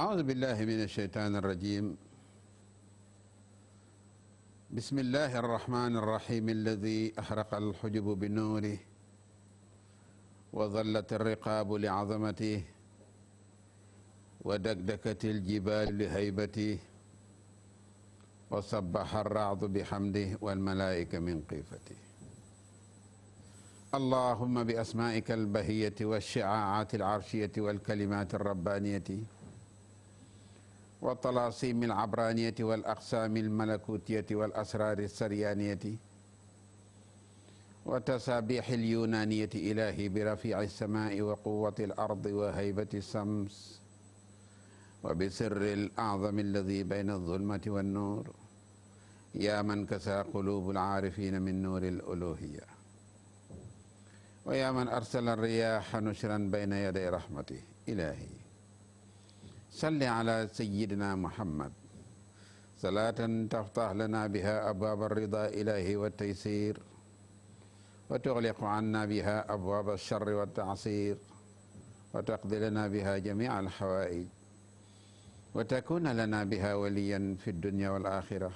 أعوذ بالله من الشيطان الرجيم. بسم الله الرحمن الرحيم الذي أحرق الحجب بنوره وظلت الرقاب لعظمته ودكدكت الجبال لهيبته وصبح الرعد بحمده والملائكة من خيفته. اللهم بأسمائك البهية والشعاعات العرشية والكلمات الربانية والطلاسيم العبرانية والأقسام الملكوتية والأسرار السريانية وتسابيح اليونانية إلهي برفيع السماء وقوة الأرض وهيبة الشمس وبسر الأعظم الذي بين الظلمة والنور يا من كسى قلوب العارفين من نور الألوهية ويا من أرسل الرياح نشرا بين يدي رحمته. إلهي صل على سيدنا محمد صلاة تفتح لنا بها أبواب الرضا إلهي والتيسير وتغلق عنا بها أبواب الشر والتعسير وتقضي لنا بها جميع الحوائج وتكون لنا بها وليا في الدنيا والآخرة.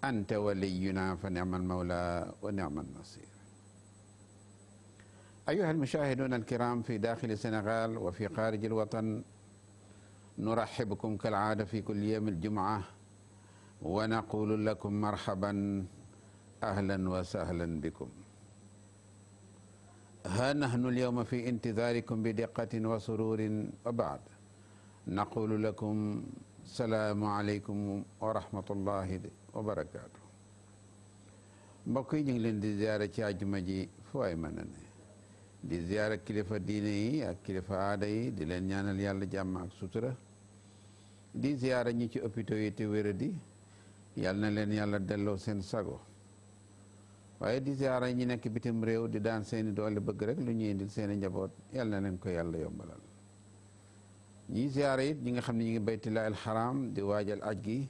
أنت ولينا فنعم المولى ونعم النصير. أيها المشاهدون الكرام في داخل السنغال وفي خارج الوطن، نرحب بكم كالعادة في كل يوم الجمعة ونقول لكم مرحبا أهلا وسهلا بكم. ها نحن اليوم في انتظاركم بدقة وسرور، وبعد نقول لكم السلام عليكم ورحمة الله وبركاته. mbokk yi ñu ngi leen di ziyaara ci àjjuma ji fu waay mën a ne, di ziyaara kilifa diine yi ak kilifa aada yi, di leen ñaanal yàlla jàmm ak sutura, di ziyaara ñi ci hôpitaux yi te wéradi, yàlla na leen yàlla delloo seen sago, waaye di ziyaara ñi nekk bitim réew di daan seeni doole bëgg rek lu ñuy indil seeni njaboot, yàlla na leen ko yàlla yombalal. ñi ziyaara it ñi nga xam ne ñi ngi baytullaahil xaraam di waajal aj gi,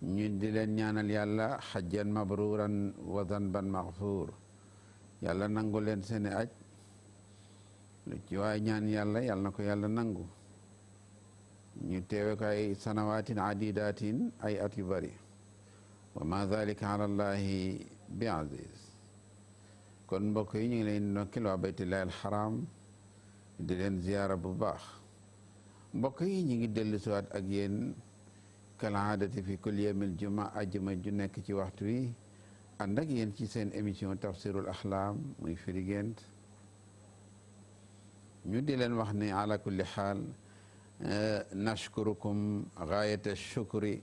ñu di leen ñaanal yàlla xajjan mabruuran wa zanban maxfuur, yàlla nangu leen seeni aj, lu ci waay ñaan yàlla yàlla na ko yàlla nangu, ñu teewe ko ay sanawaatin adidatin ay at yu bari, wa ma dalika ala allahi bi aziz. kon mbokk yi ñu ngi leen ndokkil waa baytullaahil xaraam di leen ziyaara bu baax. mbokk yi ñu ngi dellu siwaat ak yéen kalaadati fi kulli yawmil juma ajjuma ju nekk ci waxtu wi, ànd ak yéen ci seen émission tafsirul axlaam muy firi gént. ñu di leen wax ne ala kulli xaal nashkurukum gaayata shukri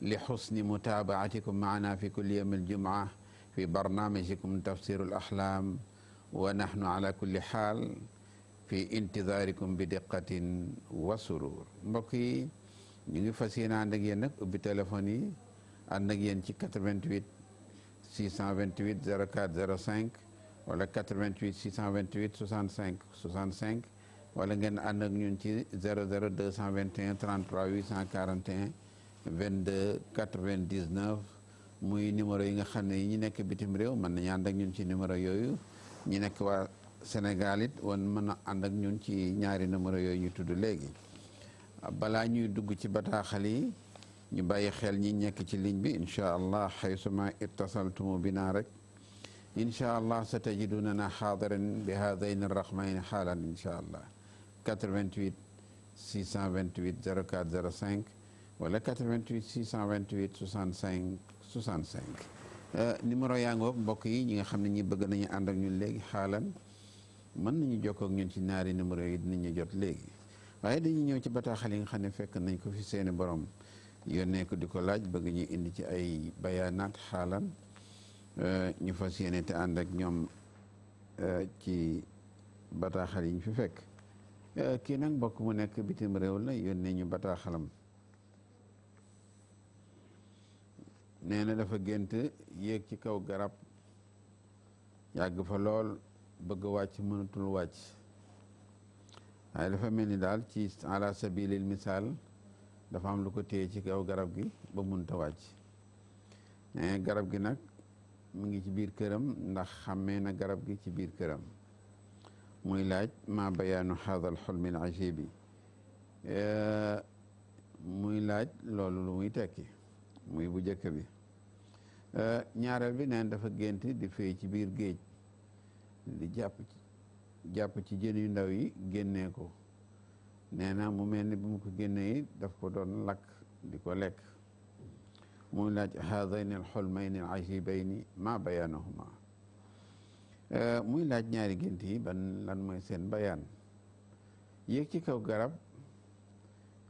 li xusni mutaabaatikum maana fi kulli yawmil juma fi barnaamijikum tafsirul axlaam wa nahnu ala kulli xaal fi intidaarikum bi diqqatin wa surur. mbokk yi ñu ngi fas yéene ànd ak yéen nag ubbi téléphone yi, ànd ak yéen ci 88 628 04 05 wala 88 628 65 65 wala ngeen ànd ak ñun ci 00 221 33 841 22 99 muy numéro yi nga xam ne ñi nekk bitim réew mën nañu ànd ak ñun ci numéro yooyu, ñi nekk waa Sénégal it woon mën a ànd ak ñun ci ñaari numéro yooyu ñu tudd léegi. balaa ñuy dugg ci bataaxal yi ñu bàyyi xel ñi nekk ci ligne bi incha allah xaysuma ittasaltumu bina rek incha allah sa tajidunana xaadiran bi haadayni arraqmayni xaalan incha allah 88 628 04 05 wala 88 628 65 65 numéro yaa ngoog mbokk yi ñi nga xam ne ñi bëgg nañu ànd ak ñun léegi xaalan mën nañu jokkoo ak ñun ci ñaari numéro yi dinañu jot léegi, waaye dañuy ñëw ci bataaxal yi nga xam ne fekk nañ ko fi seeni borom yónnee ko di ko laaj bëgg ñu indi ci ay bayaanaat xaalan, ñu fas yéene te ànd ak ñoom ci bataaxal yi ñu fi fekk. kii nag mbokk mu nekk bitim réew la yónnee ñu bataaxalam. nee na dafa gént yéeg ci kaw garab yàgg fa lool bëgg wàcc mënatul wàcc waaye dafa mel ni daal ci ala sabilil misaal dafa am lu ko téye ci kaw garab gi ba munta wàcc nee garab gi nag mu ngi ci biir këram ndax xàmmee na garab gi ci biir këram muy laaj ma bayaanu haada al xulmi al ajibi muy laaj loolu lu muy tekki muy bu njëkk bi ñaareel bi neen dafa gént di fay ci biir géej di jàpp ci jën yu ndaw yi génnee ko nee na mu mel ni bu mu ko génnee yi daf ko doon lakk di ko lekk muy laaj haadayni al xulmayni al ajibayni ma bayaanahuma muy laaj ñaari gént yi ban lan mooy seen bayaan yéeg ci kaw garab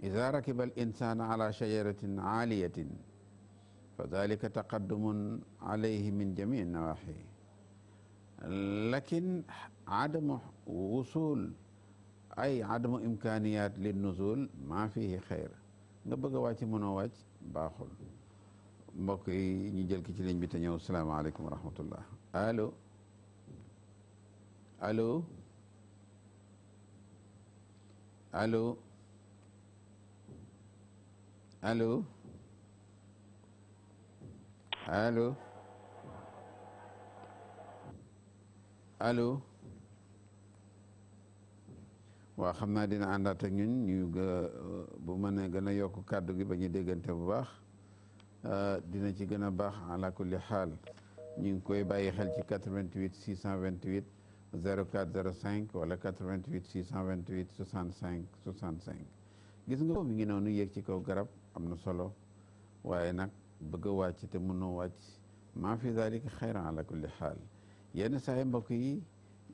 ida rakiba al insana ala shajaratin aaliyatin fa dalika taqaddumun alayhi min jamii nawaxi lakin adamu wusul ay adamu imkaniyat lin nuzul maa fihi xayr nga bëgg a wàcc mënoo wàcc baaxul mbokk yi ñu jël ki ci ligne bi te ñëw salaamaaleykum wa rahmatullah allo allo allo allo allo allo waaw xam naa dina àndaat ak ñun ñu bu mën a gën a yokk kàddu gi ba ñu déggante bu baax dina ci gën a baax ala kulli xaal ñu ngi koy bàyyi xel ci 88 628 04 05 wala 88 628 65 65 gis nga ko mi ngi noonu yéeg ci kaw garab am na solo waaye nag bëgg a wàcc te mënoo wàcc maa fi dalika xayran ala kulli xaal yenn saa yi mbokk yi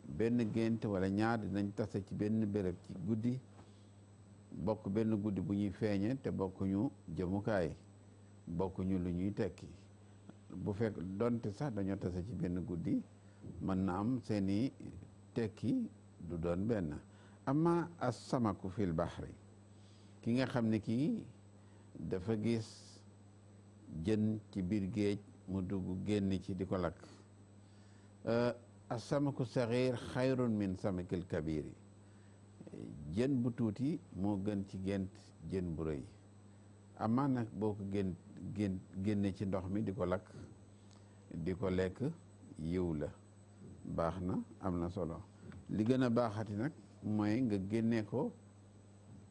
benn gént wala ñaar dinañ tase ci benn béréb ci guddi bokk benn guddi bu ñuy feeñe te bokkuñu jëmukaay bokkuñu lu ñuy tekki bu fekk donte sax dañoo tase ci benn guddi mën na am seeni tekki du doon benn amma as-samaku fil bahri ki nga xam ne kii dafa gis jën ci biir géej mu dugg génn ci di ko lakk as-samaku saxiir xayrun min samakil kabiri jën bu tuuti moo gën ci gént jën bu rëy amaa nag boo ko génne ci ndox mi di ko lakk di ko lekk yiw la baax na am na solo li gën a baaxati nag mooy nga génne ko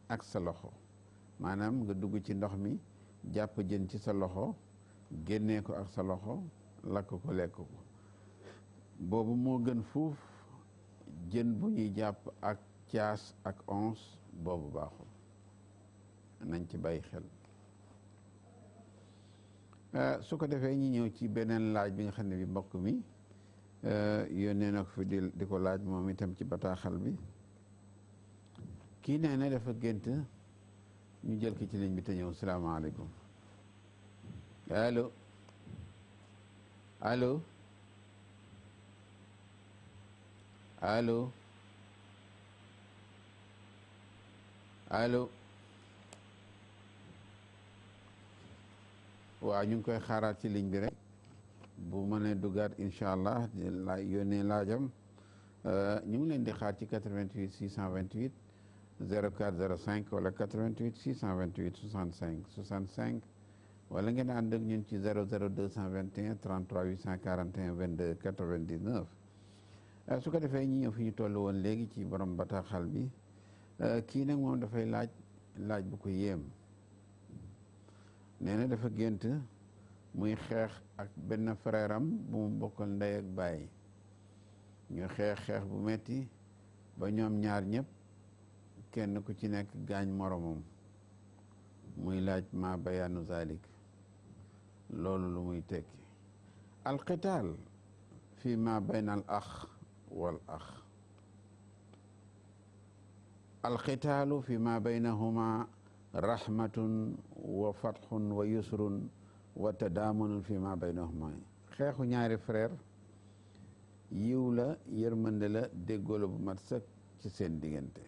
ak sa loxo maanaam nga dugg ci ndox mi jàpp jën ci sa loxo génnee ko ak sa loxo lakk ko lekk ko boobu moo gën fuuf jën bu ñuy jàpp ak caas ak ons boobu baaxul nañ ci bàyyi xel su ko defee ñi ñëw ci beneen laaj bi nga xam ne bi mbokk mi yónnee na ko fi di ko laaj moom itam ci bataaxal bi kii nee na dafa gént ñu jël ki ci ligne bi te ñëw salaamaaleykum allo allo allo allo waaw ñu ngi koy xaaraat ci ligne bi rek bu mënee dugaat incha allah la yónnee laajam ñu ngi leen di xaar ci 88 628 04 05 wala 88 628 65 65 wala ngeen ànd ak ñun ci 00 221 33 841 22 99 su ko defee ñi ñëw fi ñu toll woon léegi ci borom bataaxal bi kii nag moom dafay laaj bu ko yéem nee na dafa gént muy xeex ak benn frère am bu mu bokkal ndey ak baay ñu xeex bu metti ba ñoom ñaar ñëpp kenn ku ci nekk gaañ moromam muy laaj ma bayaanu zalik loolu lu muy tekki alqitaal fi ma bayna al ax wal ax alqitaalu fi ma baynahuma rahmatun wa fatxun wa yusrun wa tadaamunun fi ma baynahuma xeexu ñaari frère yiw la yërmande la déggoo la bu mat sëkk ci seen diggante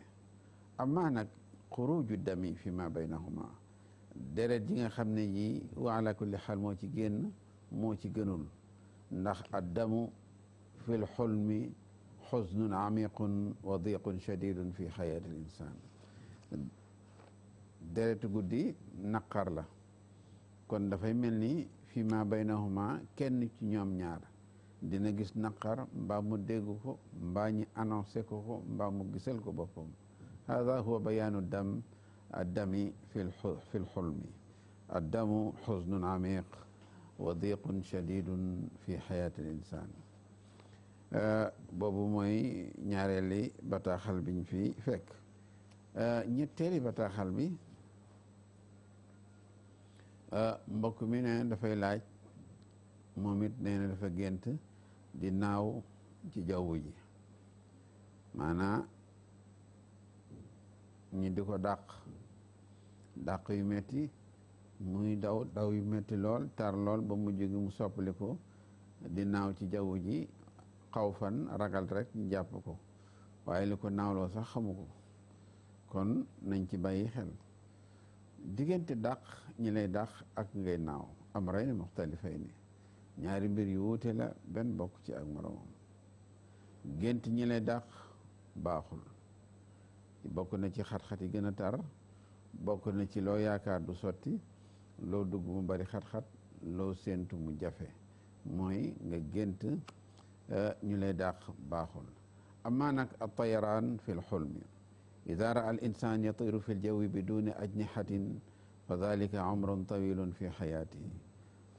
amaa nag xuruju dami fi ma baynahuma deret ji nga xam ne ji wa ala kulli xaal moo ci génn moo ci gënul ndax addamu fi l xulmi xuznun amiqun wa diqun shadidun fi xayaati l insan deretu guddi naqar la kon dafay mel ni fi ma baynahuma kenn ci ñoom ñaar dina gis naqar mbaa mu dégg ko mbaa ñi annoncé ko mbaa mu gisal ko boppam hada huwa bayaanu addami fi lxulmi addamu xuznun amiq wa diqun shadidun fi xayaati l insan boobu mooy ñaareeli bataaxal biñ fi fekk ñetteeli bataaxal bi mbokk mi ne dafay laaj moom it nee na dafa gént di naaw ci jaww ji maanaa ñi di ko dàq yu metti muy daw yu metti lool tar lool ba mujj gi mu soppali ko di naaw ci jaww ji xaw fan ragal rek jàpp ko waaye li ko naawloo sax xamu ko kon nañ ci bàyyi xel diggante dàq ñi lay dàq ak ngay naaw amrayni muxtalifayni ñaari mbir yu wuute la benn bokk ci ak moroomam gént ñi lay dàq baaxul bokk na ci xat-xat yi gën a tar bokk na ci loo yaakaar du sotti loo dugg mu bari xat-xat loo séentu mu jafe mooy nga gént ñu lay dàq baaxul amaa nag at-tayraan fi l-xulmi ida raa al insan yatiru fi ljawi biduni ajnihatin fa dalika umrun tawilun fi xayaatihi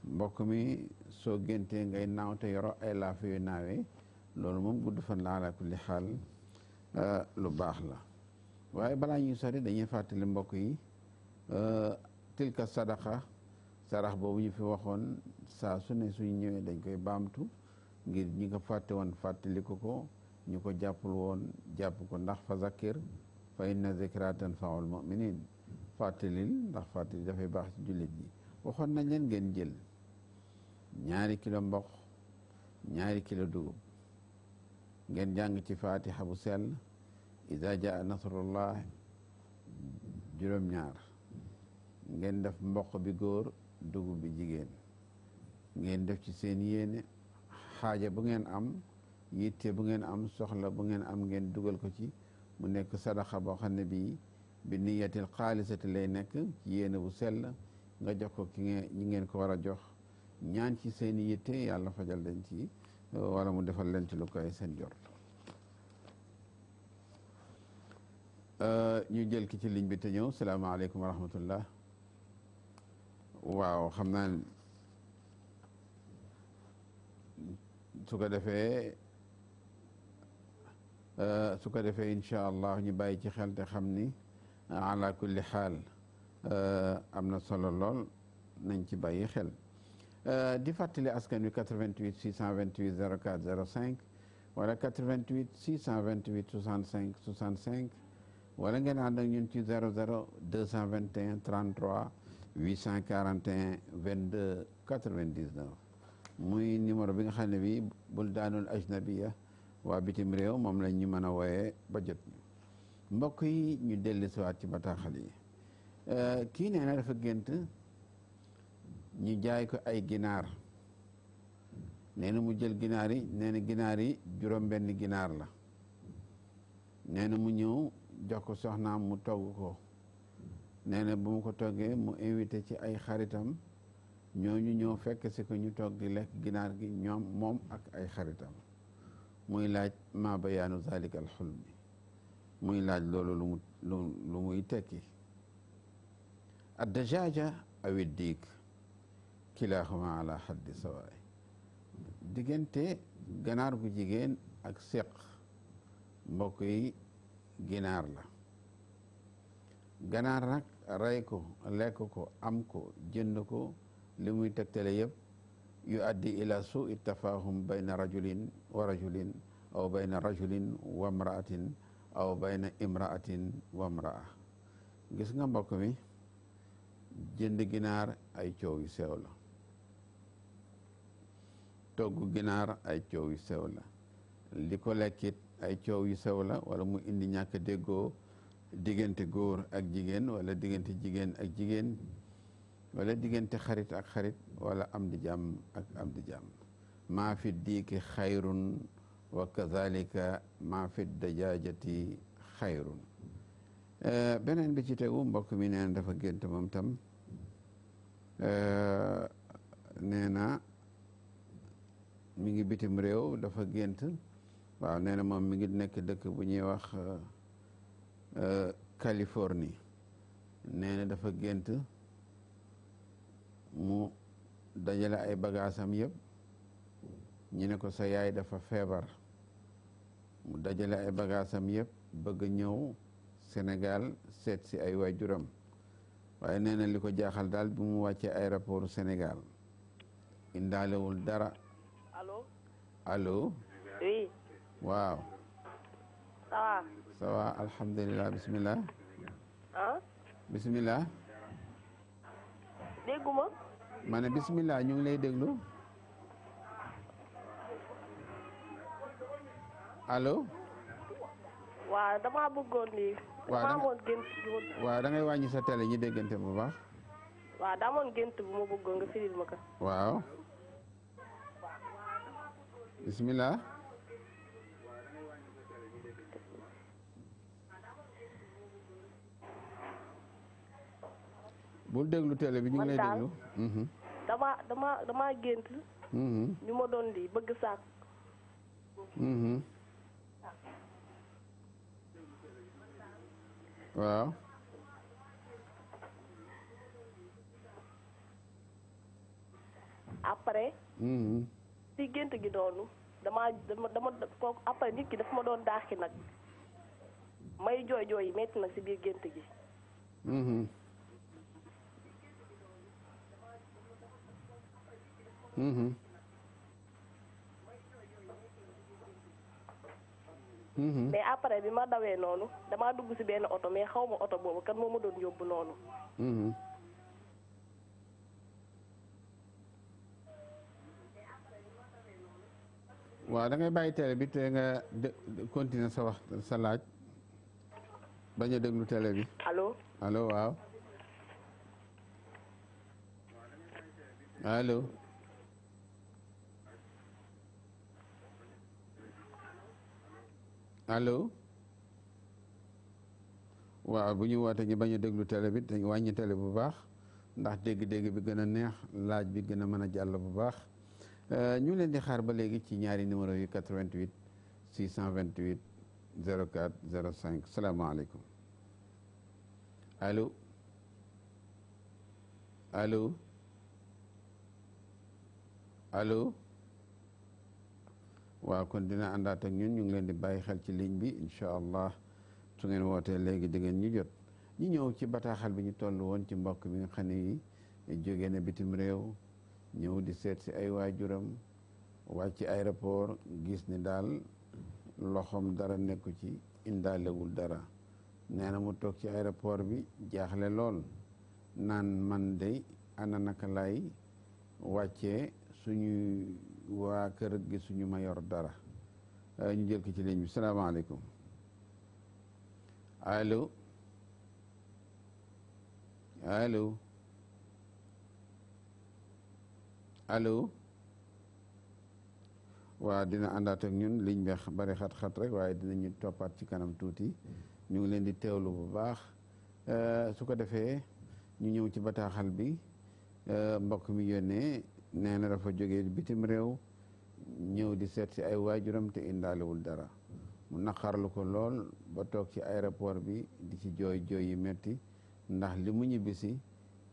mbokk mi soo géntee ngay naaw te yoro ay laaf yu naawee loolu moom gudd fan la ala kulli xaal lu baax la waaye balaa ñuy sori dañuy fàttali mbokk yi tilka sadaqa sarax boobu ñu fi waxoon saa su ne suñu ñëwee dañ koy baamtu ngir ñi ko fàtte woon fàttaliku ko ñu ko jàppul woon jàpp ko ndax fa zakkir fa inna zikra tanfaul muminin fàttalil ndax fàttali dafay baax ci jullit ji waxoon nañ leen ngeen jël 2 kilo mboq 2 kilo dugub ngeen jàng ci fatiha bu sell ida jaa nasrullah 2 ngeen def mboq bi góor dugub bi jigéen ngeen def ci seen yéene xaaja bu ngeen am yitte bu ngeen am soxla bu ngeen am ngeen dugal ko ci mu nekk sadaxa boo xam ne bii bi niyatil xaalisati lay nekk ci yéene bu sell nga jox ko ñi ngeen ko war a jox ñaan ci seen yitte yàlla fajal leen ci wala mu defal leen ci lu koy seen jort ñu jël ki ci ligne bi te ñëw salaamaaleykum wa rahmatullah waaw xam naa su ko defee incha allah ñu bàyyi ci xel te xam ni ala kulli xaal am na solo lool nañ ci bàyyi xel di fàttali askan wi 88 628 04 05 wala 88 628 65 65 wala ngeen ànd ak ñun ci 00 221 33 841 22 99 muy numéro bi nga xam ne bi buldaanul ajnabiya waa bitim réew moom lañ ñu mën a wooyee ba jot mbokk yi ñu dellu siwaat ci bataaxal yi kii nee na dafa gént ñu jaay ko ay ginaar nee na mu jël ginaar yi nee na ginaar yi juróom-benn ginaar la nee na mu ñëw jox ko soxnaam mu togg ko nee na bu mu ko toggee mu invité ci ay xaritam ñooñu ñëw fekk si ko ñu toog di lekk ginaar gi ñoom moom ak ay xaritam muy laaj ma bayaanu zalika al xulmi muy laaj loolu lu muy tekki ad dajaaja awi diik kilahuma ala xaddi sawaay diggante ganaar gu jigéen ak séq mbokk yi ginaar la ganaar nag rey ko lekk ko am ko jënd ko li muy tegtale yëpp yu addi ila suu tafahum bayna rajulin wa rajulin aw bayna rajulin wa imraatin aw bayna imraatin wa imraa gis nga mbokk mi jënd ginaar ay coow yu sew la togg ginaar ay coow yu sew la li ko lekkit ay coow yu sew la wala mu indi ñàkk déggoo diggante góor ak jigéen wala diggante jigéen ak jigéen wala diggante xarit ak xarit wala am di jàmm ak am di jàmm maa fi diiki xayrun wa kadhalika maa fi dajaajati xayrun. beneen bi ci tegu mbokk mi nee na dafa gént moom tam nee na mi ngi bitim réew dafa gént waaw nee na moom mi ngi nekk dëkk bu ñuy wax Californie nee na dafa gént mu dajale ay bagaasam yëpp ñu ne ko sa yaay dafa feebar mu dajale ay bagaasam yëpp bëgg ñëw Sénégal seet si ay waajuram waaye nee na li ko jaaxal daal bi mu wàccee aéroport Sénégal indaalewul dara. allo. allo. oui. waaw. ça va. ça va alhamdulilah bisimilah. ah. bisimilah. dégguma. ma ne bisimilah ñu ngi lay déglu. allo. waaw damaa bëggoon lii. waaw damaa amoon gént waaw da ngay wàññi sa télé ñu déggante bu baax. waaw daa amoon gént bu ma bëggoon nga firil ma ko. waaw. bisimilah. bul déglu télé bi ñu ngi lay déglu. damaa gént. ñu ma doon lii bëgg saak. waaw. après. si gént gi doonu dama kooku après nit ki daf ma doon daaxi nag may jooy jooy yi metti nag si biir gént gi. mais après bi ma dawee noonu damaa dugg si benn oto mais xaw ma oto boobu kan moo ma doon yóbbu noonu. waaw da ngay bàyyi télé bi te nga continuer sa wax sa laaj bañ a déglu télé bi. allo. allo waaw. allo. allo. waaw bu ñu wootee ñu bañ a déglu télé bi te wàññi télé bu baax ndax dégg-dégg bi gën a neex laaj bi gën a mën a jàll bu baax. ñu leen di xaar ba léegi ci ñaari numéro yi 88 628 04 05 salaamaaleykum allo allo allo waaw kon dina àndaat ak ñun ñu ngi leen di bàyyi xel ci ligne bi incha allah su ngeen wootee léegi di ngeen ñu jot ñu ñëw ci bataaxal bi ñu toll woon ci mbokk bi nga xam ne yi jógee na bitim réew ñëw di seet si ay waajuram wàcc aéroport gis ni daal loxoom dara nekku ci indaalewul dara nee na mu toog ci aéroport bi jaaxle lool naan man de ana naka lay wàccee suñu waa kër gi suñu ma yor dara ñu jël ko ci ligne bi salaamaaleykum allo allo allo waaw dina àndaat ak ñun liñ bi bari xat-xat rek waaye dinañu toppaat ci kanam tuuti ñu ngi leen di teewlu bu baax su ko defee ñu ñëw ci bataaxal bi mbokk mi yónnee nee na dafa jógee bitim réew ñëw di seet si ay waajuram te indaalewul dara mu naqarlu ko lool ba toog ci aéroport bi di ci jooy jooy yi metti ndax li mu ñibbisi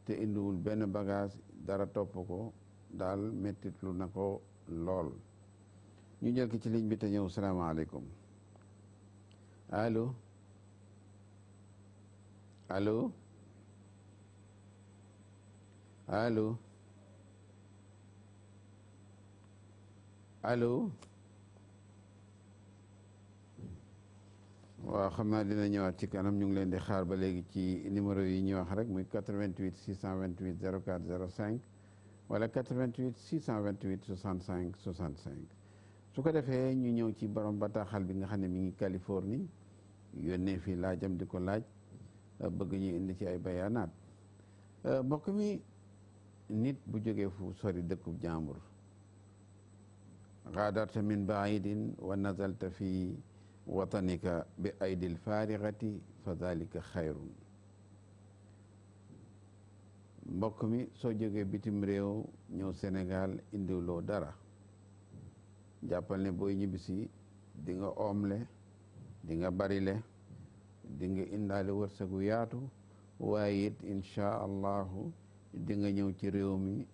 te indiwul benn bagage dara topp ko daal mettitlu na ko lool ñu jël ki ci ligne bi te ñëw salaamaaleykum allo allo allo allo waaw xam naa dina ñëwaat ci kanam ñu ngi leen di xaar ba léegi ci numéro yi ñuy wax rek muy 88 628 04 05 wala 88 628 65 65 su ko defee ñu ñëw ci borom bataaxal bi nga xam ne mi ngi Californie yónnee fii laajam di ko laaj bëgg ñu indi ci ay bayaanaat mbokk mi nit bu jógee fu sori dëkkub jàmbur gaadarta min baidin wa nazalta fi watanika bi aydil faarixati fa dalika xayrun mbokk mi soo jógee bitim réew ñëw Sénégal indiwloo dara jàppal ne booy ñibbisi di nga oomle di nga barile di nga indaale wërsëgu yaatu waaye it inchaa allahu di nga ñëw ci réew mi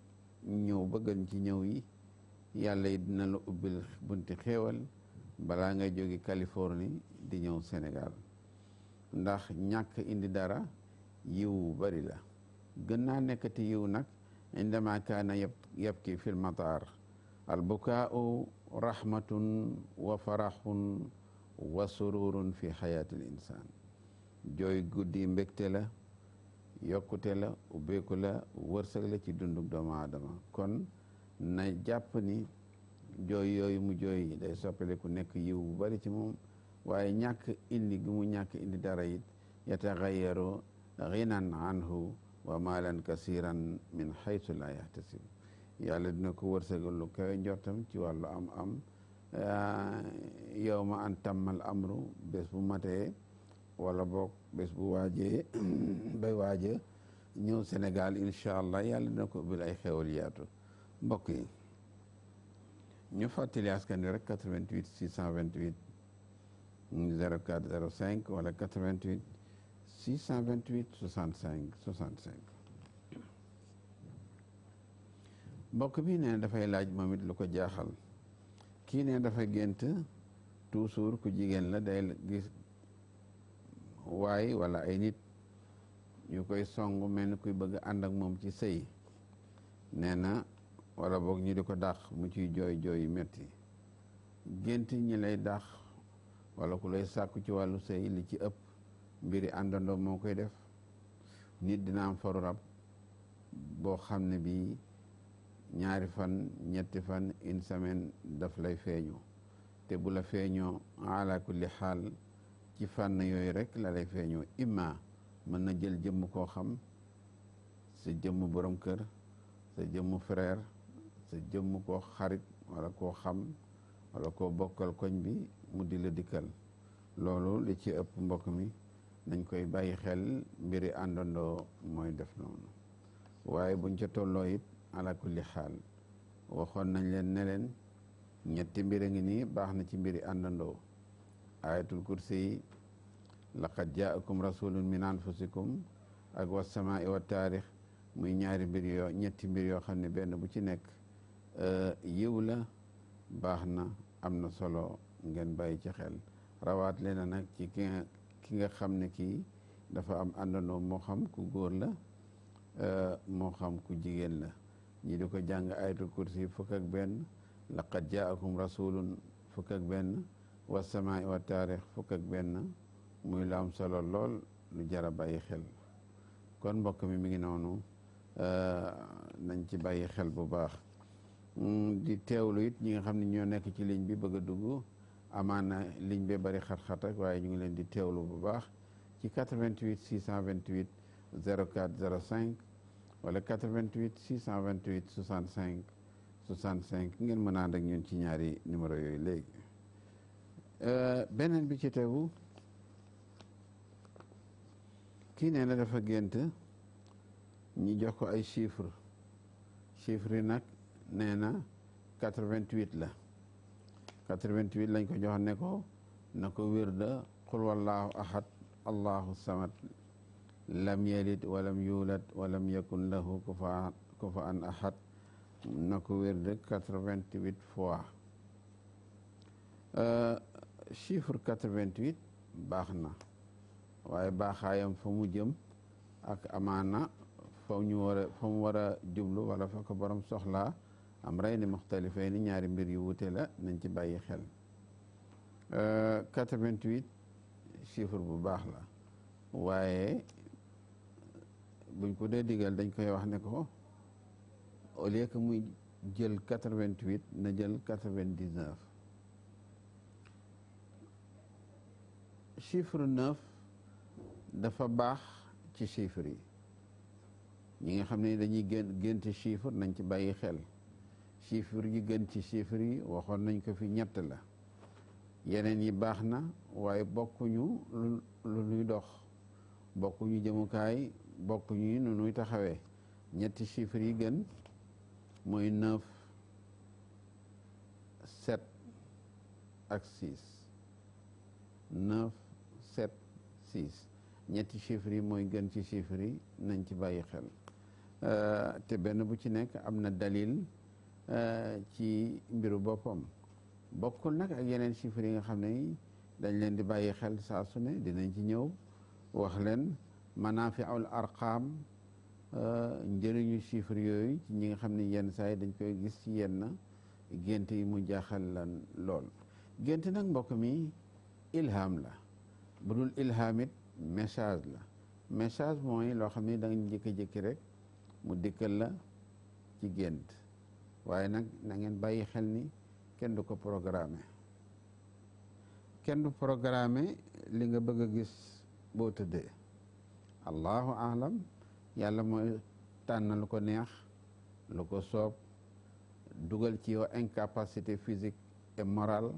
ñëw bëggan ci ñëw yi yàlla yi dina la ubbil bunti xéewal balaa ngay jóge Californie di ñëw Sénégal ndax ñàkk indi dara yiw bari la gën naa nekkati yiw nag indama kaana yabki fil mataar al bukaau rahmatun wa farahun wa sururun fi xayaatil insaan jooy guddi mbégte la yokkute la ubbeeku la wërsëg la ci dundug doomu aadama kon na jàpp ni jooy yooyu mu jooy day soppaleku nekk yiw bu bari ci moom waaye ñàkk indi gi mu ñàkk indi dara it yataxayaru ginan anhu wa maalan kasiran min xaytu la yaxtasib yàlla dina ko wërsëgal lu kawe njortam ci wàllu am yow ma an tammal amru bés bu matee wala boog bés bu waajee bay waaje ñëw Sénégal incha allah yàlla dina ko ubbil ay xewal yaatu mbokk yi ñu fàttali askan wi rek 88 628 04 05 wala 88 628 65 65 mbokk bi ne dafay laaj moom it lu ko jaaxal kii ne dafa gént toujours ku jigéen la day gis waay wala ay nit yu koy song mel ni kuy bëgg ànd ak moom ci sëy nee na wala boog ñu di ko dàq mu ciy jooy jooy yu metti gént ñi lay dàq wala ku lay sàkku ci wàllu sëy li ci ëpp mbiri àndandoo moo koy def nit dina am faru rab boo xam ne bii ñaari fan ñetti fan une semaine daf lay feeñu te bu la feeñoo ala kulli xaal ci fànn yooyu rek la lay feeñoo imma mën na jël jëmm koo xam sa jëmm borom kër sa jëmm frère sa jëmm koo xarit wala koo xam wala koo bokkal koñ bi mu di la dikkal loolu li ci ëpp mbokk mi nañ koy bàyyi xel mbiri àndandoo mooy def noonu waaye buñ ca tolloo it ala kulli xaal waxoon nañ leen ne leen ñetti mbir a ngi nii baax na ci mbiri àndandoo ayatul kursi yi laqad jaakum rasulun min anfusikum ak wasamaai wa taarix muy ñaari mbir yoo ñetti mbir yoo xam ne benn bu ci nekk yiw la baax na am na solo ngeen bàyyi ci xel rawaat leen nag ci ki nga xam ne kii dafa am àndandoo moo xam ku góor la moo xam ku jigéen la ñi di ko jàng ayatul kursi fukk ak benn laqad jaakum rasulun fukk ak benn wasamaai wa taarix fukk ak benn muy lu am solo lool lu jar a bàyyi xel kon mbokk mi ngi noonu nañ ci bàyyi xel bu baax di teewlu it ñi nga xam ne ñoo nekk ci ligne bi bëgg a dugg amaana ligne bi bari xat-xat ak waaye ñu ngi leen di teewlu bu baax ci 88 628 04 05 wala 88 628 65 65 ngeen mën a ànd ak ñun ci ñaari numéro yooyu léegi beneen bi ci tegu kii nee na dafa gént ñi jox ko ay chiffres yi nag nee na 88 la 88 lañ ko jox ne ko na ko wirda qul wallahu ahad allahu samad lam yalid walam yulad walam yakun lahu kufuwan ahad na ko wirda 88 fois chiffre 88 baax na waaye baaxaayam fa mu jëm ak amaana fa mu war a jublu wala fa ko borom soxlaa am rey ni muxtalifay ni ñaari mbir yu wute la nañ ci bàyyi xel 88 chiffre bu baax la waaye buñ ko dee digal dañ koy wax ne ko au lieu que muy jël 88 na jël 99 chiffre 9 dafa baax ci chiffre yi ñi nga xam ne dañuy gént chiffre nañ ci bàyyi xel chiffre yi gën ci chiffre yi waxoon nañ ko fi ñett la yeneen yi baax na waaye bokkuñu lu nuy dox bokkuñu jëmukaay bokkuñu nu nuy taxawee ñetti chiffre yi gën mooy 9 7 ak 6 9 7 6 ñetti chiffres yi mooy gën ci chiffres yi nañ ci bàyyi xel te benn bu ci nekk am na dalil ci mbiru boppam bokkul nag ak yeneen chiffres yi nga xam ne dañ leen di bàyyi xel saa su ne dinañ ci ñëw wax leen manaafi'ul arqaam njëriñu chiffres yooyu ci ñi nga xam ne yenn saa yi dañ koy gis ci yenn gént yi mu jaaxal lan lool gént nag mbokk mi ilham la bu dul ilham it message la message mooy loo xam ne da nga jékki-jékki rek mu dikkal la ci gént waaye nag na ngeen bàyyi xel ni kenn du ko programmé kenn du programmé li nga bëgg a gis boo tëddee allahu alam yàlla mooy tànn lu ko neex lu ko soob dugal ci yow incapacité physique et morale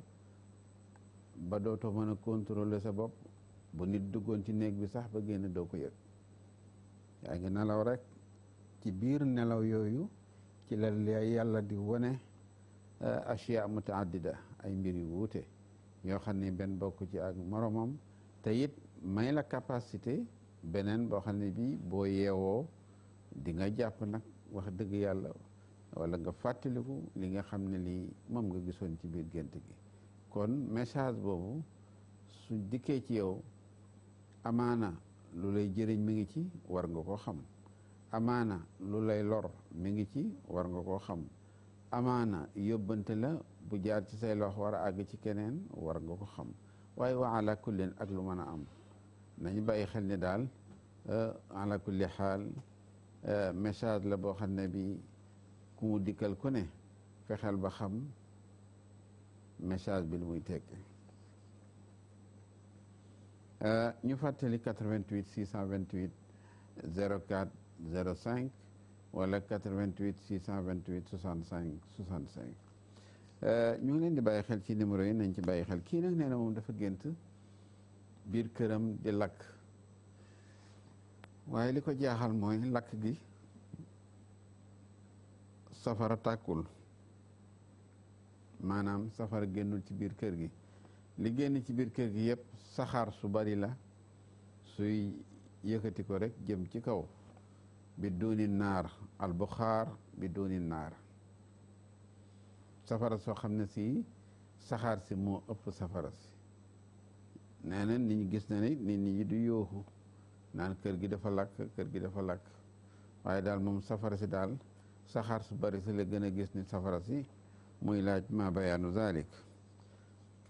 ba dootoo mën a contrôler sa bopp bu nit duggoon ci néeg bi sax ba génn doo ko yëg yaa ngi nelaw rek ci biir nelaw yooyu ci la yàlla di wone ashya mutaaddida ay mbir yu wuute yoo xam ne benn bokk ci ak moromam te it may la capacité beneen boo xam ne bii boo yeewoo di nga jàpp nag wax dëgg yàlla wala nga fàttaliku li nga xam ne lii moom nga gisoon ci biir gént gi kon message boobu su dikkee ci yow amaana lu lay jëriñ mi ngi ci war nga koo xam amaana lu lay lor mi ngi ci war nga koo xam amaana yóbbante la bu jaar ci say loxo war a àgg ci keneen war nga ko xam waaye wa ala kullin ak lu mën a am nañu bàyyi xel ni daal ala kulli xaal message la boo xam ne bi ku mu dikkal ku ne fexeel ba xam message bi lu muy tekki ñu fàttali 88 628 04 05 wala 88 628 65 65 ñu ngi leen di bàyyi xel ci numéro yi nañ ci bàyyi xel kii nag nee na moom dafa gént biir këram di lakk waaye li ko jaaxal mooy lakk gi safara tàkkul maanaam safara génnul ci biir kër gi li génn ci biir kër gi yëpp saxaar su bari la suy yëkkati ko rek jëm ci kaw bi dooni naar al buxaar bi dooni naar safara soo xam ne si saxaar si moo ëpp safara si nee na nit ñi gis na ni nit ñi du yooxu naan kër gi dafa lakk kër gi dafa lakk waaye daal moom safara si daal saxaar su bari si la gën a gis ni safara si muy laaj ma bayaanu zalik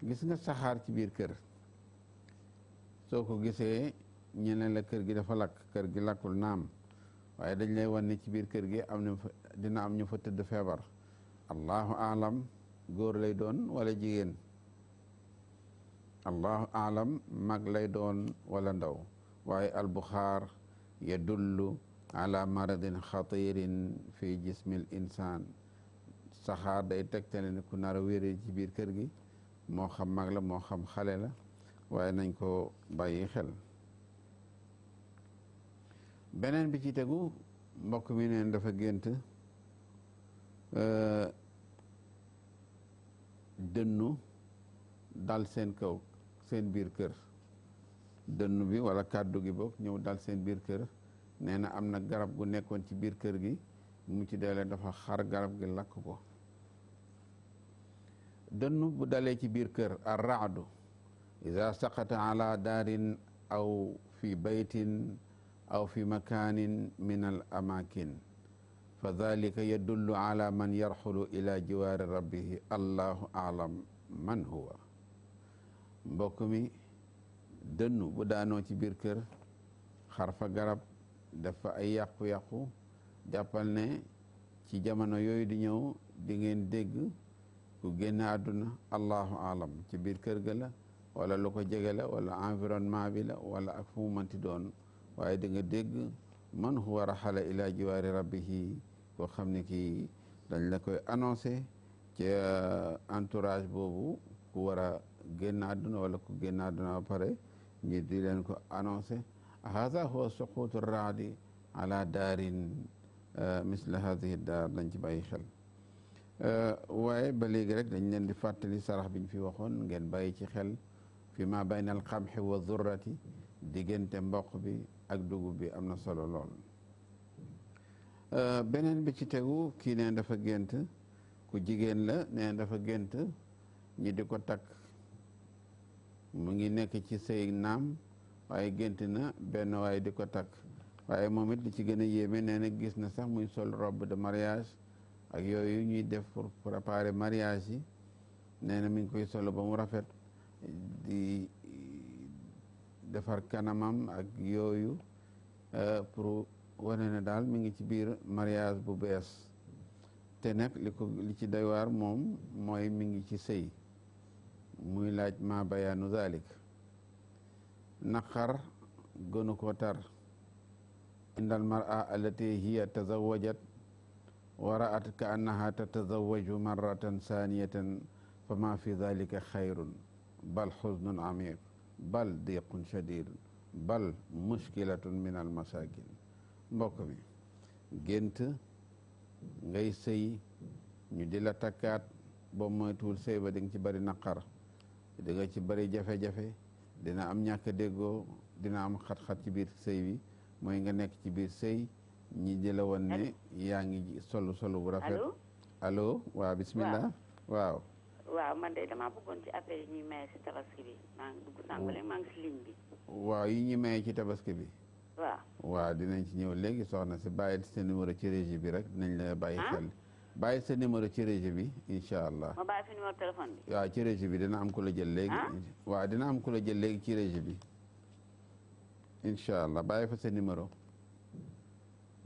gis nga saxaar ci biir kër soo ko gisee ñeneen la kër gi dafa lakk kër gi lakkul naam waaye dañ lay wan ne ci biir kër gi am na dina am ñu fa tëdd feebar allahu alam góor lay doon wala jigéen allahu alam mag lay doon wala ndaw waaye albuxaar yadullu ala maradin xatirin fi jismil insaan saxaar day tegtale ne ku nar a wéree ci biir kër gi moo xam mag la moo xam xale la waaye nañ ko bàyyi xel beneen bi ci tegu mbokk mi neen dafa gént dënnu dal seen kaw seen biir kër dënnu bi wala kàddu gi boog ñëw dal seen biir kër nee na am na garab gu nekkoon ci biir kër gi mu ci deele dafa xar garab gi lakk ko dënnu bu dalee ci biir kër ar raadu ida saqata ala daarin aw fi baytin aw fi makanin min al amakin fa dalika yadullu ala man yarxulu ila jiwaari rabbihi allahu alam man huwa mbokk mi dënnu bu daanoo ci biir kër xarfa garab dafa ay yàqu-yàqu jàppal ne ci jamono yooyu di ñëw di ngeen dégg ku génn àdduna allahu alam ci biir kër ga la wala lu ko jege la wala environnement bi la wala ak fu mu mënti doon waaye di nga dégg man huwa raxala ila jiwaari rabbihi koo xam ne kii dañ la koy annoncé ci entourage boobu ku war a génn àdduna wala ku génn àdduna ba pare ñi di leen ko annoncé hada huwa suqutu raadi ala daarin misla hadihi daar dañ ci bàyyi xel waaye ba léegi rek dañ leen di fàttali sarax biñ fi waxoon ngeen bàyyi ci xel fi ma bayna al qamxi wa durrati diggante mboq bi ak dugub bi am na solo lool beneen bi ci tegu kii neen dafa gént ku jigéen la neen dafa gént ñi di ko takk mu ngi nekk ci sëy naam waaye gént na benn waaye di ko takk waaye moom it li ci gën a yéeme nee na gis na sax muy sol robe de mariage ak yooyu ñuy def pour préparer mariage yi nee na mi ngi koy solo ba mu rafet di defar kanamam ak yooyu pour wane ne daal mi ngi ci biir mariage bu bees te nag li ci doy waar moom mooy mi ngi ci sëy muy laaj ma bayaanu zalik naqar gënu ko tar indal mar'a allati hiya tazawwajat wa ra'at ka annaha tatazawwaju marratan saniyatan fa ma fi dhalika xayrun bal xuznun amiq bal diqun shadid bal mushkilatun min al masakin mbokk mi gént ngay sëy ñu di la takkaat boo moytuwul sëy ba di nga ci bari naqar di nga ci bari jafe-jafe dina am ñàkk déggoo dina am xat-xat ci biir sëy bi mooy nga nekk ci biir sëy ñi di la woon ne yaa ngi solu bu rafet. allo waaw bismillah waaw man de damaa bëggoon ci affaire yi ñuy maye si tabaski bi maa ngi dugg sànq léegi maa ngi si ligne bi. waaw yi ñuy maye ci tabaski bi. waaw dinañ ci ñëw léegi soxna si bàyyi sa numéro ci régie bi rek dinañ la bàyyi xel. bàyyi sa numéro ci régie bi incha allah. ma bàyyi fi numéro téléphone bi. waaw ci régie bi dina am ku la jël léegi. waaw dina am ku la jël léegi ci régie bi incha allah bàyyi fa sa numéro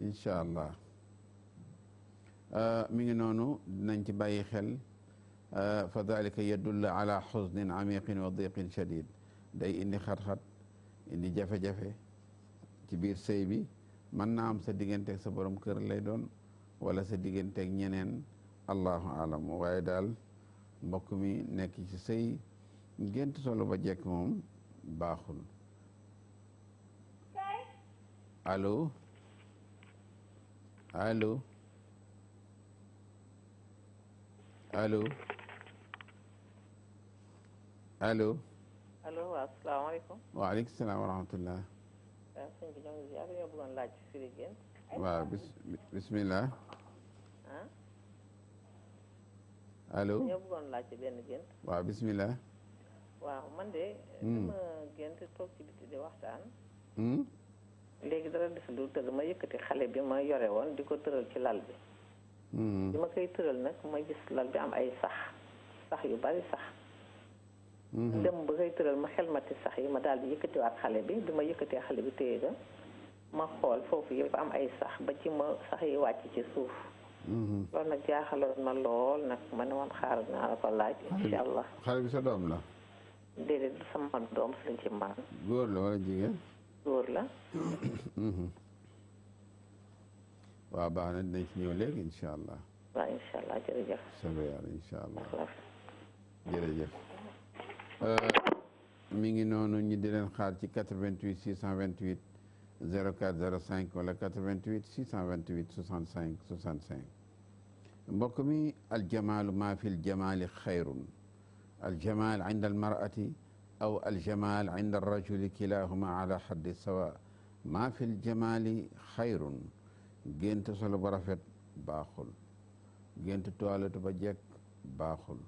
incha allah mi ngi noonu dinañ ci bàyyi xel. fa dalika yadullu ala xusnin amiqin wa diqin shadid day indi xat-xat indi jafe-jafe ci biir sëy bi mën naa am sa digganteeg sa borom kër lay doon wala sa digganteeg ñeneen allahu alam waaye daal mbokk mi nekk ci sëy gént solo ba jekk moom baaxul allo allo allo allo. allo waaw asalaamaaleykum. waaleykum salaam wa rahmatullah. waaw sëñ bi ñoo ngi ziar ñoo bëggoon laaj ci firi gént. waaw bismillah. allo. ñoo bëggoon laaj ci benn gént. waaw bismillah. waaw man de. dama gént toog ci biti di waxtaan. léegi dara def lu tëdd ma yëkkati xale bi ma yore woon di ko tëral ci lal bi. bi ma koy tëral nag ma gis lal bi am ay sax yu bari sax. dem ba koy tëral ma xelmati sax yi ma daal di yëkkatiwaat xale bi ma yëkkatee xale bi téye ga ma xool foofu yëpp am ay sax ba ci ma sax yi wàcc ci suuf. loolu nag jaaxaloon na lool nag ma ne woon xaaral naa la ko laaj incha allah. xale bi sa doom la. déedéet du sama doom suñ ci man. góor la wala jigéen. góor la. waaw baax na dinañ ci ñëw léegi incha allah. waaw incha allah jërëjëf. soobee yàlla incha allah jërëjëf. mi ngi noonu ñu di leen xaar ci 88 628 04 05 wala 88 628 65 65 mbokk mi aljamaalu maa fi ljamaali xayrun aljamaal inda almarati aw aljamaal inda alrajuli kilahuma ala xaddi sawa maa fi ljamaali xayrun gént solo ba rafet baaxul gént toilette ba jekk baaxul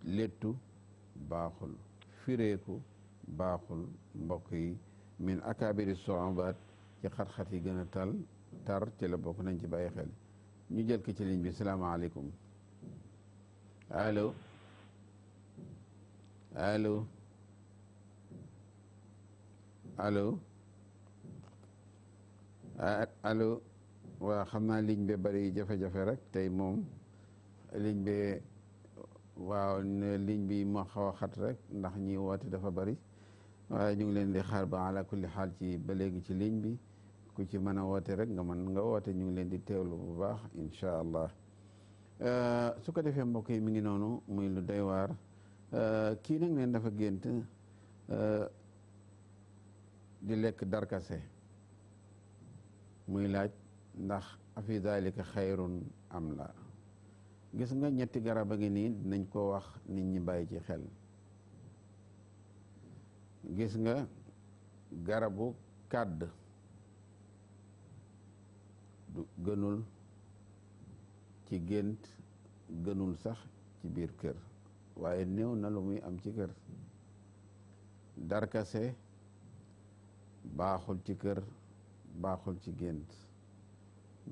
léttu baaxul fireeku baaxul mbokk yi min akabiri soabat ci xat-xat yi gën a tar ci la bokk nañ ci bàyyi xel ñu jël ko ci ligne bi salaamaaleykum allo allo allo allo waaw xam naa ligne bi bari jafe-jafe rek tey moom ligne bi waaw ligne bi moo xaw a xat rek ndax ñi woote dafa bari waaye ñu ngi leen di xaar ba ala kulli xaal ci ba léegi ci ligne bi ku ci mën a woote rek nga mën nga woote ñu ngi leen di teewlu bu baax incha allah su ko defee mbokk yi mi ngi noonu muy lu doy waar kii nag neen dafa gént di lekk darkase muy laaj ndax afi dalika xayrun am la gis nga ñetti garab a ngi nii dinañ ko wax nit ñi bàyyi ci xel gis nga garabu kàdd du gënul ci gént gënul sax ci biir kër waaye néew na lu muy am ci kër darkase baaxul ci kër baaxul ci gént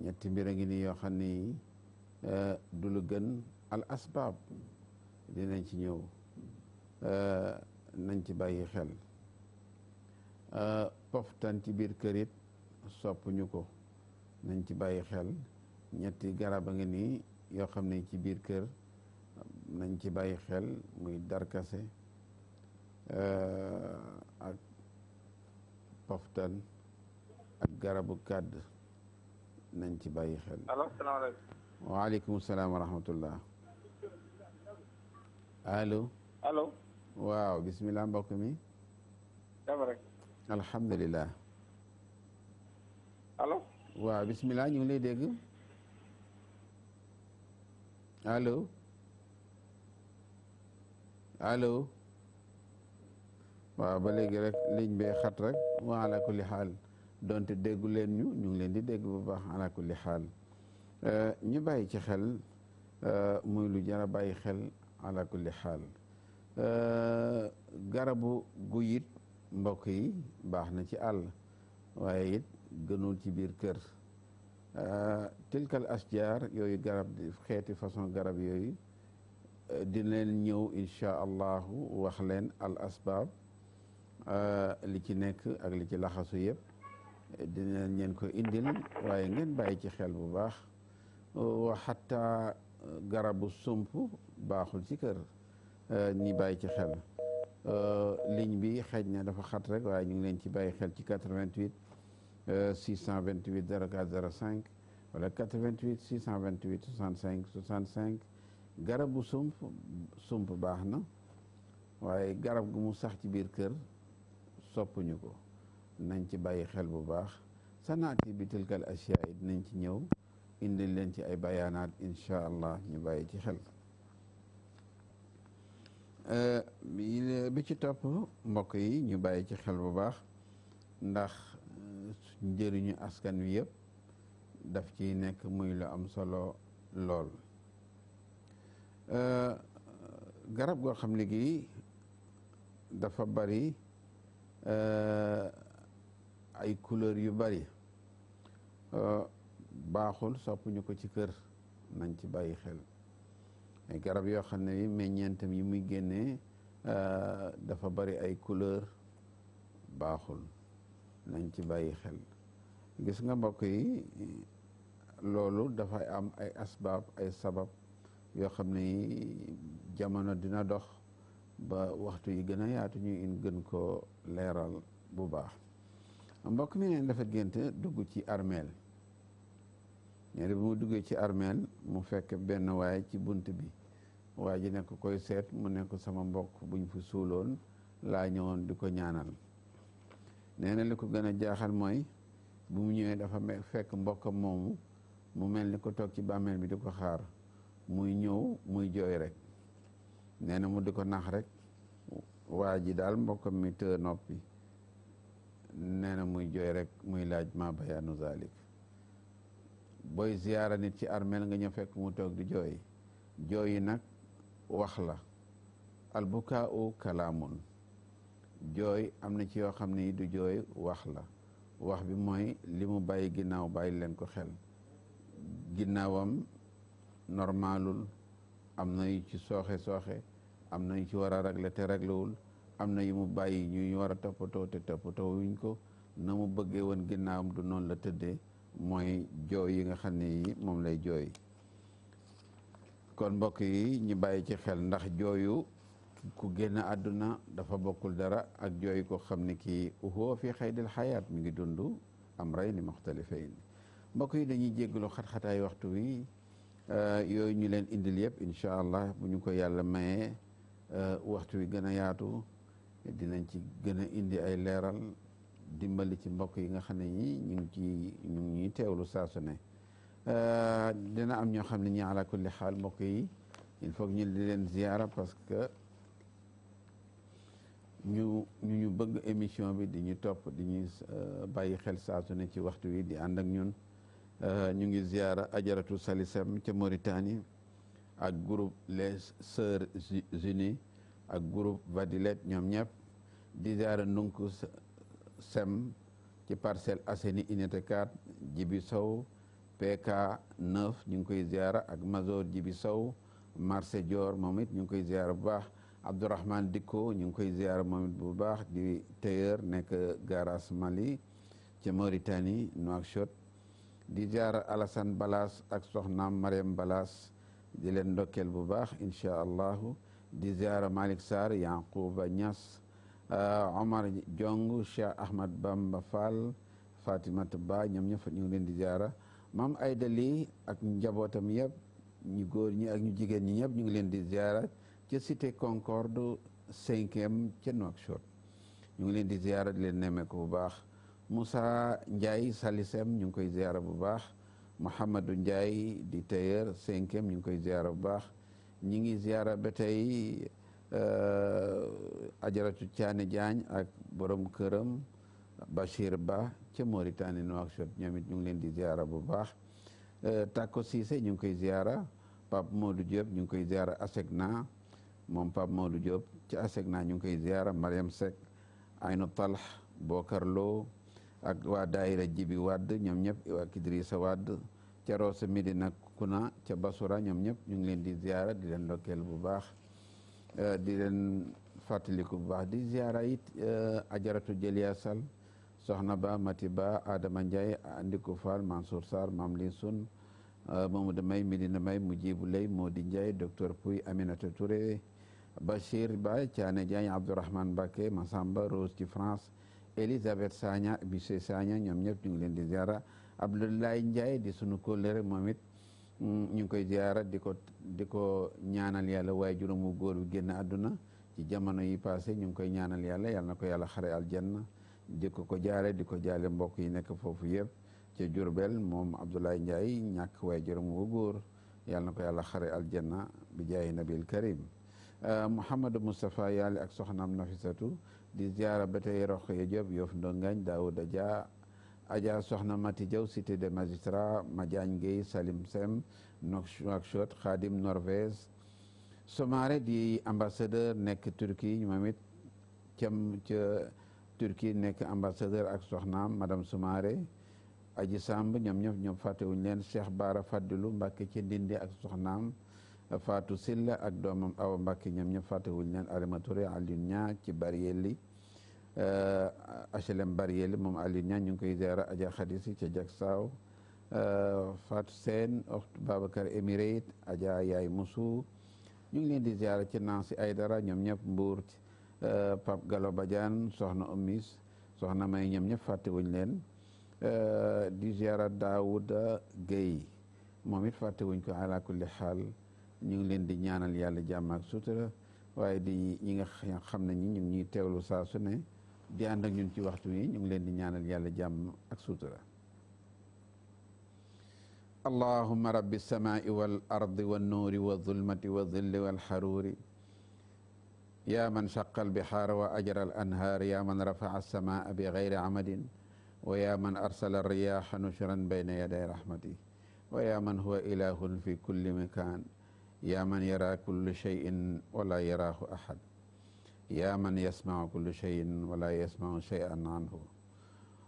ñetti mbir a ngi nii yoo xam ne du lu gën al asbaab dinañ ci ñëw nañ ci bàyyi xel poftan ci biir kër it soppuñu ko nañ ci bàyyi xel ñetti garab a ngi nii yoo xam ne ci biir kër nañ ci bàyyi xel muy darkase ak poftan ak garabu kàdd nañ ci bàyyi xel. allo salaamaaleykum. waaleykum salaam wa rahmatullah. allo. allo. waaw bisimilah mbokk mi. dama rek. alhamdulilah. allo. waaw bisimilah ñu ngi lay dégg. allo. allo. waaw ba léegi rek liñ bee xat rek wa ala kulli xaal donte déggu leen ñu ngi leen di dégg bu baax ala kulli xaal ñu bàyyi ci xel muy lu jar a bàyyi xel ala kulli xaal garabu guyit mbokk yi baax na ci àll waaye it gënul ci biir kër tilkal asjaar yooyu garab xeeti façon garab yooyu di leen ñëw incha allahu wax leen al asbaab li ci nekk ak li ci laxasu yëpp dina leen ko indil waaye ngeen bàyyi ci xel bu baax wa xatta garabu sump baaxul ci kër ñi bàyyi ci xel ligne bi xëj na dafa xat rek waaye ñu ngi leen ci bàyyi xel ci 88 628 04 05 wala 88 628 65 65 garabu sump baax na waaye garab gu mu sax ci biir kër soppuñu ko nañ ci bàyyi xel bu baax sanaati bi tilkal asiyaa yi dinañ ci ñëw indil leen ci ay bayaanaat incha allah ñu bàyyi ci xel bi ci topp mbokk yi ñu bàyyi ci xel bu baax ndax njëriñu askan wi yëpp daf ciy nekk muy lu am solo lool garab goo xam ne gi dafa bari ay couleur yu bari baaxul soppuñu ko ci kër nañ ci bàyyi xel ay garab yoo xam ne meññeentam yi muy génnee dafa bari ay couleur baaxul nañ ci bàyyi xel gis nga mbokk yi loolu dafay am ay asbaab ay sabab yoo xam ne jamono dina dox ba waxtu yi gën a yaatu ñu gën ko leeral bu baax mbokk mi neen dafa gént dugg ci armeel ñaari bi mu duggee ci armeel mu fekk benn waay ci bunt bi waa ji nekk koy seet mu nekk sama mbokk buñ fi suuloon laa ñëwoon di ko ñaanal nee na li ko gën a jaaxal mooy bu mu ñëwee dafa fekk mbokkam moomu mu mel ni ko toog ci bàmmeel bi di ko xaar muy ñëw muy jooy rek nee na mu di ko nax rek waa ji daal mbokkam mi të noppi nee na muy jooy rek muy laaj ma bayaanu zalik booy ziyaara nit ci armeel nga ñëw fekk mu toog di jooy jooy yi nag wax la albukaau kalaamun jooy am na ci yoo xam ne du jooy wax la wax bi mooy li mu bàyyi ginnaaw bàyyi leen ko xel ginnaawam normalul am na yu ci sooxe am na yu ci war a régler te réglewul am na yu mu bàyyi ñu war a toppatoo te toppatoo wuñ ko na mu bëggee woon ginnaawam du noonu la tëddee mooy jooy yi nga xam ne yi moom lay jooy kon mbokk yi ñu bàyyi ci xel ndax jooyu ku génn àdduna dafa bokkul dara ak jooy ko xam ne kii huwa fi xaydil xayaat mi ngi dund amrayni muxtalifayn mbokk yi dañuy jéggalu xat-xataay waxtu wi yooyu ñu leen indil yëpp incha allah bu ñu ko yàlla mayee waxtu wi gën a yaatu dinañ ci gën a indi ay leeral dimbali ci mbokk yi nga xam ne ñi ñu ngi ñuy teewlu saa su ne dina am ñoo xam ne ñi ala kulli xaal mbokk yi il faut ñu di leen ziyaara parce que ñu bëgg émission bi di ñu topp di ñuy bàyyi xel saa su ne ci waxtu wi di ànd ak ñun ñu ngi ziyaara ajaratu Salisem ca Mauritanie ak groupe les Sœurs Unies ak groupe Vadilet ñoom ñëpp di ziyaara Ndunku Sem ci Parcelles Assainies unité 4 Jibi Sow PK 9 ñu ngi koy ziyaara ak Mazor Jibi Sow marché Dior moom it ñu ngi koy ziyaara bu baax Abdourahmane Dikko ñu ngi koy ziyaara moom it bu baax di tailleur nekk garage Mali ca Mauritanie Nouakchott di ziyaara Alassane Balas ak soxnaam Mariam Balas di leen ndokkeel bu baax incha allahu di ziyaara Malick Sarr Yankuba Niass Omar Jong Cheikh Ahmad Bamba Fall Fatimata Ba ñoom ñëpp ñu ngi leen di ziyaara maam Ayda Ly ak njabootam yëpp ñu góor ñi ak ñu jigéen ñi ñëpp ñu ngi leen di ziyaara ca cité Concorde 5e ca Nouakchott ñu ngi leen di ziyaara di leen nemmeeku bu baax Moussa Ndiaye Salisem ñu ngi koy ziyaara bu baax Mouhamadou Ndiaye di tailleur 5e ñu ngi koy ziyaara bu baax ñi ngi ziyaara ba tey ajaratu Thiané Diagne ak borom këram Bachir Ba ca Mauritanie Nouakchott ñoom it ñu ngi leen di ziyaara bu baax Tako Cissé ñu ngi koy ziyaara Pape Modou Diop ñu ngi koy ziyaara Asegna moom Pape Modou Diop ci Asegna ñu ngi koy ziyaara Mariam Seck Aynu Talh Bokar Lo ak waa daayira Jibi Wadd ñoom ñëpp ak Idrissa Wadd ca Rosso Medina Kuna ca Basura ñoom ñëpp ñu ngi leen di ziyaara di leen ndokkeel bu baax di leen fàttaliku bu baax di ziyaara it ajaratu Jëliya Sall soxna Ba Mati Ba Adama Ndiaye Andiko Fall Mansour Sarr Mam Li Sun Mamadou May Medina May Mujibu Lay Modi Ndiaye docteur Pouy Aminata Touré Bachir Ba Thiané Diagne Abdourahmane Mbacké Massamba Rose ci France Elisabeth Sagna Bissé Sagna ñoom ñëpp ñu ngi leen di ziara Abdoulaye Ndiaye di sunu kóllëre moom it ñu ngi koy ziara di ko ñaanal yàlla waaye juróom wu góor bi génn àdduna ci jamono yi passé ñu ngi koy ñaanal yàlla na ko yàlla xare aljanna di ko jaale di ko jaale mbokk yi nekk foofu yëpp ca Jurbel moom Abdoulaye Ndiaye ñàkk waaye juróom wu góor yàlla na ko yàlla xare aljanna bi jaayi nabil karim Mouhamadou Moustapha Yàlla ak soxnaam Nafisatu di ziara ba tey Rokhaya Diop Yoff Ndongañ Daouda Dia Adja soxna Mati Diaw cité des magistrats Madiagne Gueye Salim Sem Nouakchott Khadim Norvège Somare di ambassadeur nekk Turquie moom it ca Turquie nekk ambassadeur ak soxnaam madame Somare Aji Samb ñoom ñëpp fàttewuñ leen Cheikh Bara Fadilu Mbàkke ci Ndindi ak soxnaam Fatou Silla ak doomam Awa Mbàkke ñoom ñëpp fàttewuñ leen Alima Touré Alioune Ña ci Barieli HLM Barieli moom Alioune Ña ñu ngi koy ziara Adja Khadisi ca Jak Saw Fatou Sène oxtu Babacar Emirate Adja Yaay Musu ñu ngi leen di ziara ci Nancy Aydara ñoom ñëpp Mbuur Pape Gallo Badiane soxna Omis soxna May ñoom ñëpp fàttewuñ leen di ziara Daouda Gueye moom it fàttewuñ ko ala kulli xaal ñu ngi leen di ñaanal yàlla jàmm ak sutura waaye di ñi nga xam ne ñi ñu ngi ñuy teewlu saa su ne di ànd ak ñun ci waxtu wi ñu ngi leen di ñaanal yàlla jàmm ak sutura allahumma rabbi samai wal ardi wan nuuri wa zulmati wa zilli wal xaruuri ya man shaqa al bihaara wa ajra al anhaar ya man rafa'a as-samaa bi gayri amadin wa ya man arsala ar-riyaaha nushran bayna yaday rahmati wa ya man huwa ilahun fi kulli makaan ya man yara kullu shay'in wala yaraahu ahad ya man yasma'u kullu shay'in wala yasma'u shay'an anhu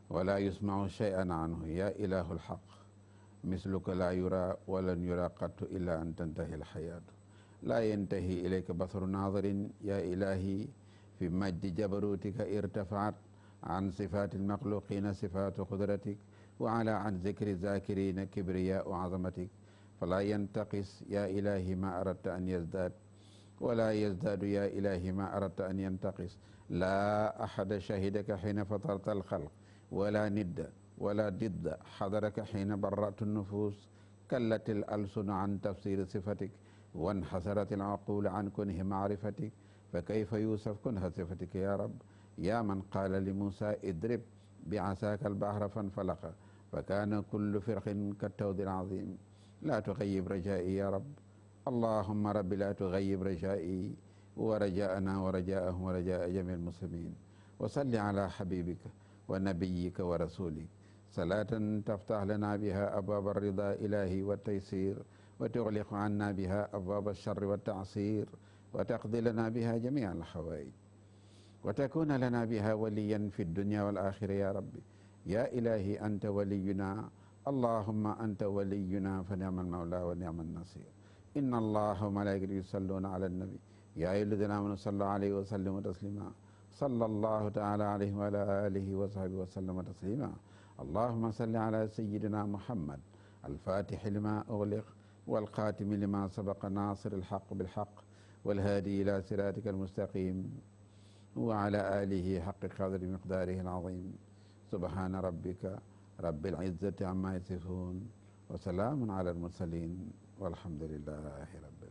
wala yusma'u shay'an anhu ya ilahul haqq misluka la yura walan yura qattu illa an tantahi alxayaatu laa yantahi ilayka basaru naadirin ya ilahi fi majdi jabarutika irtafaat an sifati almaxluqina sifatu qudratik wa ala an zikri zakirina kibriyaau azamatik fala yantaqis ya ilahi ma aradta an yazdad wala yazdaadu ya ilahi ma aradta an yantaqis la ahada shahidaka xina fatarta alxalq wala nidda ولا ضد حضرك حين برأت النفوس كلت الألسن عن تفسير صفتك وانحسرت العقول عن كنه معرفتك فكيف يوصف كنه صفتك يا رب يا من قال لموسى اضرب بعصاك البحر فانفلق فكان كل فرق كالتود العظيم لا تغيب رجائي يا رب اللهم رب لا تغيب رجائي ورجاءنا ورجاءهم ورجاء جميع المسلمين وصل على حبيبك ونبيك ورسولك صلاة تفتح لنا بها أبواب الرضا إلهي والتيسير وتغلق عنا بها أبواب الشر والتعسير وتقضي لنا بها جميع الحوائج وتكون لنا بها وليا في الدنيا والآخرة يا ربي يا إلهي أنت ولينا اللهم أنت ولينا فنعم المولى ونعم النصير إن الله وملائكته يصلون على النبي يا أيها الذين آمنوا صلوا عليه وسلموا تسليما صلى الله تعالى عليه وعلى آله وصحبه وسلم تسليما اللهم صل على سيدنا محمد الفاتح لما أغلق والخاتم لما سبق ناصر الحق بالحق والهادي إلى صراطك المستقيم وعلى آله حق قدر مقداره العظيم سبحان ربك رب العزة عما يصفون وسلام على المرسلين والحمد لله رب